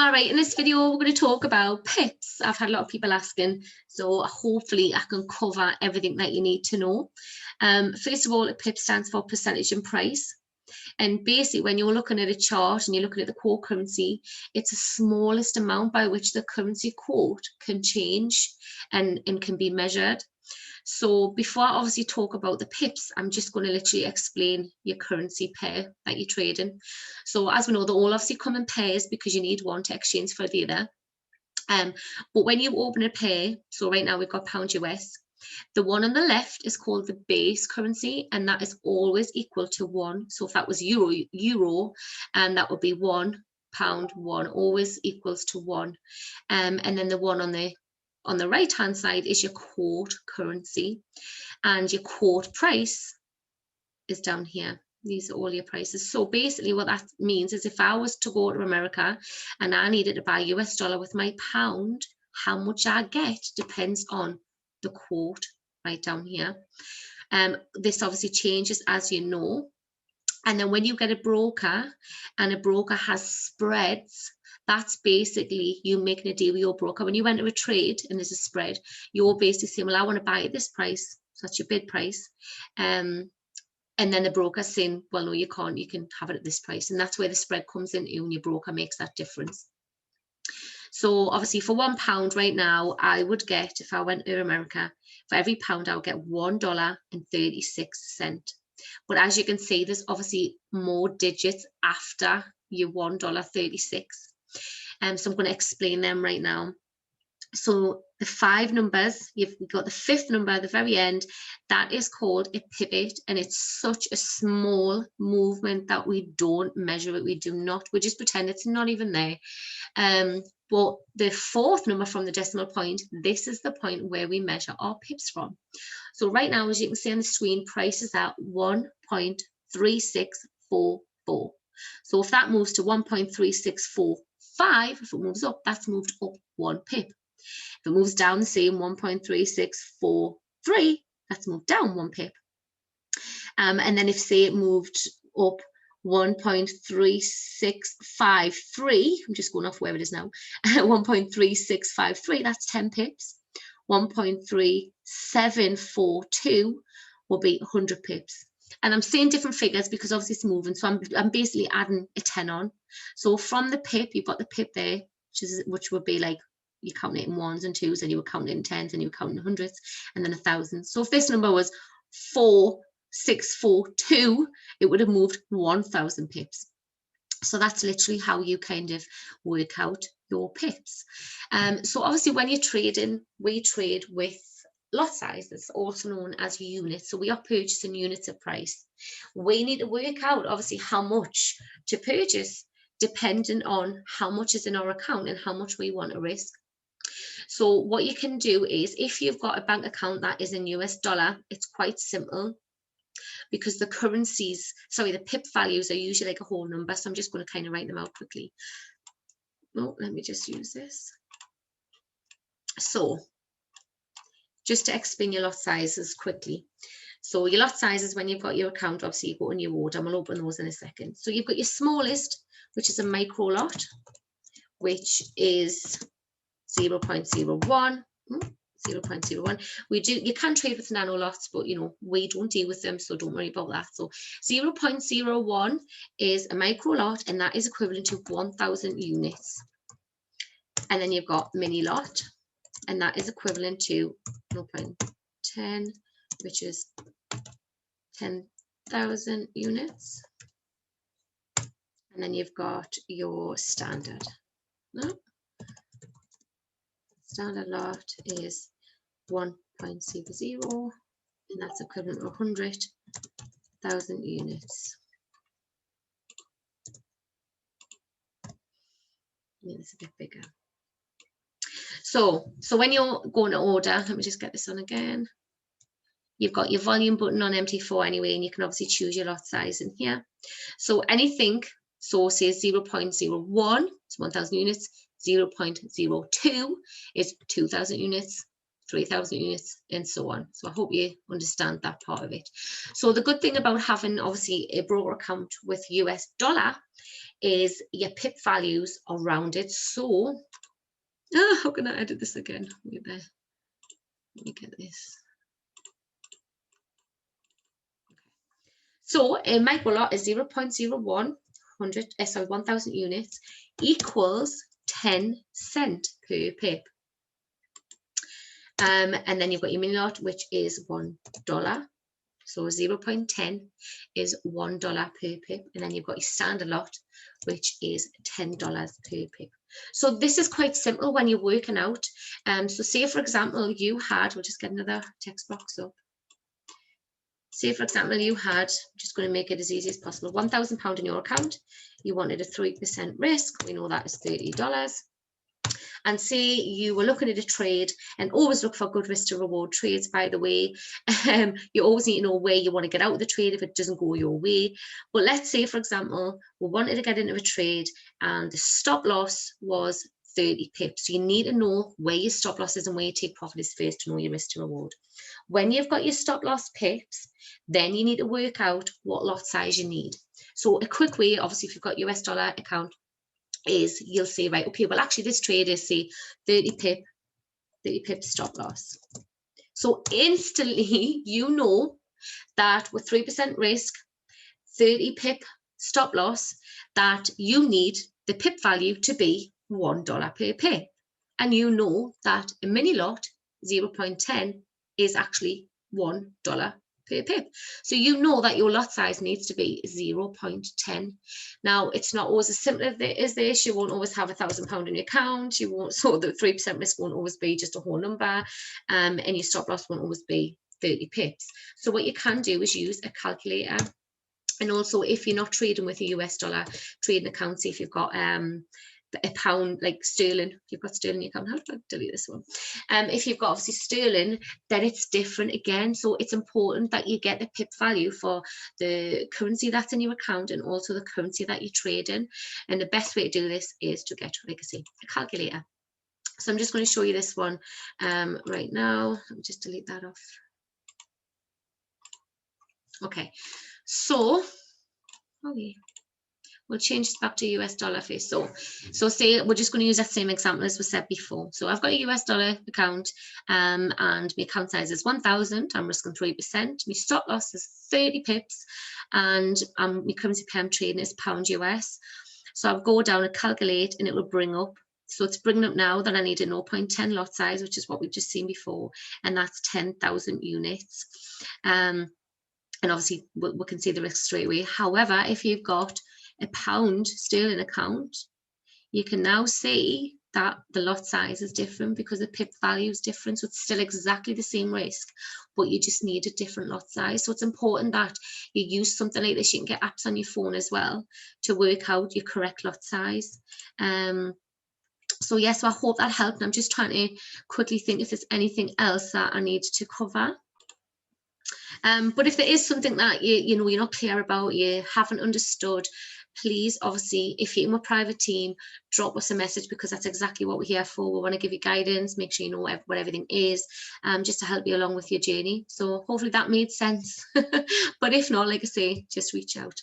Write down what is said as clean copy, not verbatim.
All right, in this video, we're going to talk about pips. I've had a lot of people asking, so hopefully I can cover everything that you need to know. First of all, a pip stands for percentage in price. And basically, when you're looking at a chart and you're looking at the core currency, it's the smallest amount by which the currency quote can change and can be measured. So before I obviously talk about the pips, I'm just going to literally explain your currency pair that you're trading. So as we know, they all obviously come in pairs because you need one to exchange for the other. But when you open a pair, so right now we've got pound US, the one on the left is called the base currency, and that is always equal to 1. So if that was euro, and that would be £1, 1, always equals to 1. And then the one on the right hand side is your quote currency, and your quote price is down here. These are all your prices. So basically what that means is if I was to go to America and I needed to buy US dollar with my pound, how much I get depends on the quote right down here. This obviously changes, as you know. And then when you get a broker and a broker has spreads, that's basically you making a deal with your broker. When you enter a trade and there's a spread, you're basically saying, well, I want to buy at this price. So that's your bid price. And then the broker's saying, well, no, you can't. You can have it at this price. And that's where the spread comes in, and your broker makes that difference. So obviously for £1 right now, I would get, if I went to America, for every pound, I would get $1.36. But as you can see, there's obviously more digits after your $1.36. So I'm going to explain them right now. So the 5 numbers, you've got the 5th number at the very end, that is called a pivot, and it's such a small movement that we don't measure it. We do not, we just pretend it's not even there. But the 4th number from the decimal point, this is the point where we measure our pips from. So right now, as you can see on the screen, price is at 1.3644. So if that moves to 1.3645, if it moves up, that's moved up 1 pip. If it moves down the same, 1.3643, that's moved down 1 pip. And then if, say, it moved up 1.3653, I'm just going off where it is now, 1.3653, that's 10 pips. 1.3742 will be 100 pips. And I'm saying different figures because obviously it's moving, so I'm basically adding a 10 on. So from the pip, you've got the pip there, which would be like, you count it in 1s and 2s, and you were counting in 10s, and you were counting in 100s, and then 1,000. So if this number was 4642, it would have moved 1,000 pips. So that's literally how you kind of work out your pips. So obviously when you're trading, we trade with lot sizes, also known as units. So we are purchasing units of price. We need to work out obviously how much to purchase depending on how much is in our account and how much we want to risk. So what you can do is, if you've got a bank account that is in US dollar, it's quite simple because the currencies, sorry, the pip values are usually like a whole number. So I'm just going to kind of write them out quickly. Oh, let me just use this. So just to explain your lot sizes quickly. So your lot sizes, when you've got your account, obviously you go in your order, and we'll open those in a second. So you've got your smallest, which is a micro lot, which is 0.01. 0.01. You can trade with nano lots, but we don't deal with them, so don't worry about that. So 0.01 is a micro lot, and that is equivalent to 1,000 units. And then you've got mini lot, and that is equivalent to 0.10, which is 10,000 units. And then you've got your standard. Standard lot is 1.00, and that's equivalent to 100,000 units. It's a bit bigger. So when you're going to order, let me just get this on again. You've got your volume button on MT4 anyway, and you can obviously choose your lot size in here. So anything, so say 0.01 is 1,000 units, 0.02 is 2,000 units, 3,000 units, and so on. So I hope you understand that part of it. So the good thing about having obviously a broker account with US dollar is your pip values are rounded. So how can I edit this again? Let me get this. So my bullet is 0.01 1,000 units equals 10 cents per pip. And then you've got your mini lot, which is $1. So 0.10 is $1 per pip. And then you've got your standard lot, which is $10 per pip. So this is quite simple when you're working out. So say, for example, you had, we'll just get another text box up. Say, for example, you had, I'm just going to make it as easy as possible, £1,000 in your account. You wanted a 3% risk. We know that is $30. And say you were looking at a trade, and always look for good risk to reward trades, by the way. You always need to know where you want to get out of the trade if it doesn't go your way. But let's say, for example, we wanted to get into a trade and the stop loss was 30 pips. So you need to know where your stop loss is and where you take profit is first to know your risk to reward. When you've got your stop loss pips, then you need to work out what lot size you need. So a quick way, obviously, if you've got US dollar account, is you'll say, right, okay, well, actually this trade is, say, 30 pip stop loss. So instantly you know that with 3% risk, 30 pip stop loss, that you need the pip value to be $1 per pip. And you know that a mini lot 0.10 is actually $1 per pip. So you know that your lot size needs to be 0.10. Now, it's not always as simple as this. You won't always have £1,000 in your account. You won't, so the 3% risk won't always be just a whole number, and your stop loss won't always be 30 pips. So what you can do is use a calculator. And also, if you're not trading with a US dollar trading account, see if you've got a pound, like sterling, if you've got sterling in your account, how do I delete this one? If you've got obviously sterling, then it's different again. So it's important that you get the pip value for the currency that's in your account and also the currency that you're trading. And the best way to do this is to get, like I say, a calculator. So I'm just going to show you this one right now. Let me just delete that off. Okay, so we'll change this back to US dollar first. So say we're just going to use that same example as we said before. So I've got a US dollar account, and my account size is 1,000. I'm risking 3%. My stop loss is 30 pips, and my currency pair I'm trading is pound US. So I'll go down and calculate, and it will bring up. So it's bringing up now that I need a 0.10 lot size, which is what we've just seen before, and that's 10,000 units. And obviously we can see the risk straight away. However, if you've got a pound sterling account, you can now see that the lot size is different because the pip value is different. So it's still exactly the same risk, but you just need a different lot size. So it's important that you use something like this. You can get apps on your phone as well to work out your correct lot size. So yes, so I hope that helped. I'm just trying to quickly think if there's anything else that I need to cover. But if there is something that you're not clear about, you haven't understood, please, obviously, if you're in my private team, drop us a message, because that's exactly what we're here for. We want to give you guidance, make sure you know what everything is, just to help you along with your journey. So hopefully that made sense. But if not, like I say, just reach out.